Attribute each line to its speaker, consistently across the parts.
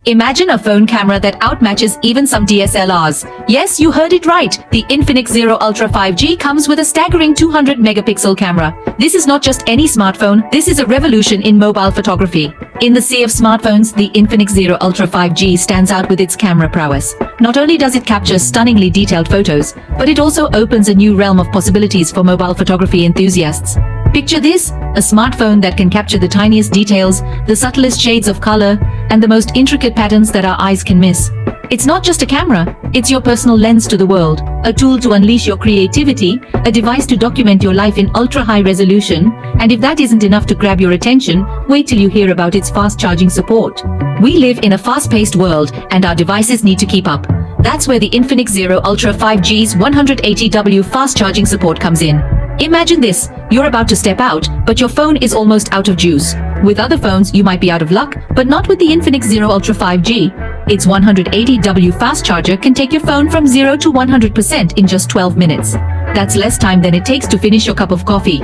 Speaker 1: Imagine a phone camera that outmatches even some DSLRs. Yes, you heard it right. The Infinix Zero Ultra 5G comes with a staggering 200 megapixel camera. This is not just any smartphone, this is a revolution in mobile photography. In the sea of smartphones, the Infinix Zero Ultra 5G stands out with its camera prowess. Not only does it capture stunningly detailed photos, but it also opens a new realm of possibilities for mobile photography enthusiasts. Picture this, a smartphone that can capture the tiniest details, the subtlest shades of color, and the most intricate patterns that our eyes can miss. It's not just a camera, it's your personal lens to the world, a tool to unleash your creativity, a device to document your life in ultra-high resolution, and if that isn't enough to grab your attention, wait till you hear about its fast charging support. We live in a fast-paced world, and our devices need to keep up. That's where the Infinix Zero Ultra 5G's 180W fast charging support comes in. Imagine this, you're about to step out, but your phone is almost out of juice. With other phones, you might be out of luck, but not with the Infinix Zero Ultra 5G. Its 180W fast charger can take your phone from 0 to 100% in just 12 minutes. That's less time than it takes to finish your cup of coffee.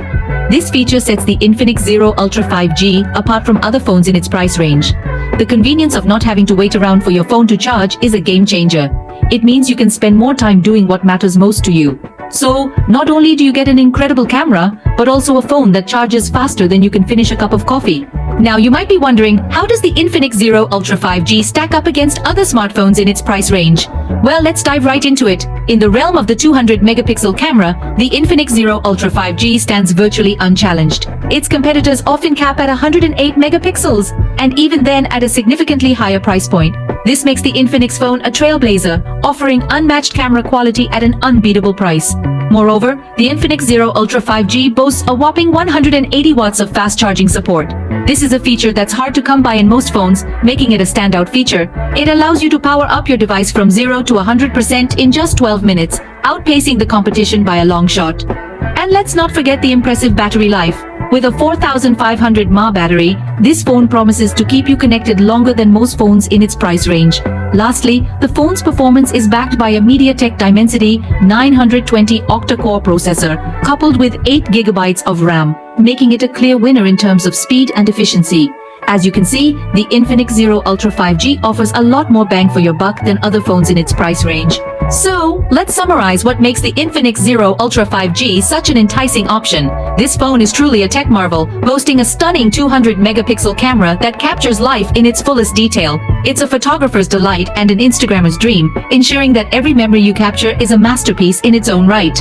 Speaker 1: This feature sets the Infinix Zero Ultra 5G apart from other phones in its price range. The convenience of not having to wait around for your phone to charge is a game changer. It means you can spend more time doing what matters most to you. So, not only do you get an incredible camera, but also a phone that charges faster than you can finish a cup of coffee. Now you might be wondering, how does the Infinix Zero Ultra 5G stack up against other smartphones in its price range? Well, let's dive right into it. In the realm of the 200 megapixel camera, the Infinix Zero Ultra 5G stands virtually unchallenged. Its competitors often cap at 108 megapixels, and even then at a significantly higher price point. This makes the Infinix phone a trailblazer, offering unmatched camera quality at an unbeatable price. Moreover, the Infinix Zero Ultra 5G boasts a whopping 180 watts of fast charging support. This is a feature that's hard to come by in most phones, making it a standout feature. It allows you to power up your device from 0 to 100% in just 12 minutes, outpacing the competition by a long shot. And let's not forget the impressive battery life. With a 4500 mAh battery, this phone promises to keep you connected longer than most phones in its price range. Lastly, the phone's performance is backed by a MediaTek Dimensity 920 octa-core processor, coupled with 8GB of RAM, making it a clear winner in terms of speed and efficiency. As you can see, the Infinix Zero Ultra 5G offers a lot more bang for your buck than other phones in its price range. So, let's summarize what makes the Infinix Zero Ultra 5G such an enticing option. This phone is truly a tech marvel, boasting a stunning 200 megapixel camera that captures life in its fullest detail. It's a photographer's delight and an Instagrammer's dream, ensuring that every memory you capture is a masterpiece in its own right.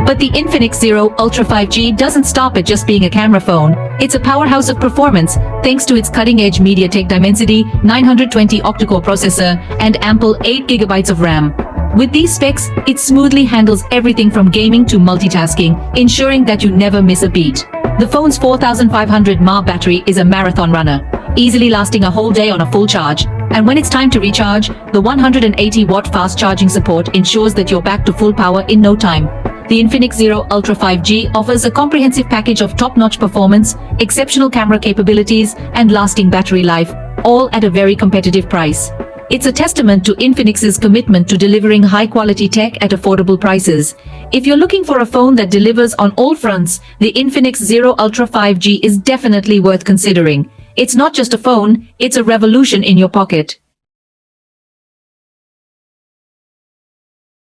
Speaker 1: But the Infinix Zero Ultra 5G doesn't stop at just being a camera phone. It's a powerhouse of performance, thanks to its cutting-edge MediaTek Dimensity 920 octa-core processor and ample 8GB of RAM. With these specs, it smoothly handles everything from gaming to multitasking, ensuring that you never miss a beat. The phone's 4500 mAh battery is a marathon runner, easily lasting a whole day on a full charge. And when it's time to recharge, the 180-watt fast charging support ensures that you're back to full power in no time. The Infinix Zero Ultra 5G offers a comprehensive package of top-notch performance, exceptional camera capabilities, and lasting battery life, all at a very competitive price. It's a testament to Infinix's commitment to delivering high-quality tech at affordable prices. If you're looking for a phone that delivers on all fronts, the Infinix Zero Ultra 5G is definitely worth considering. It's not just a phone, it's a revolution in your pocket.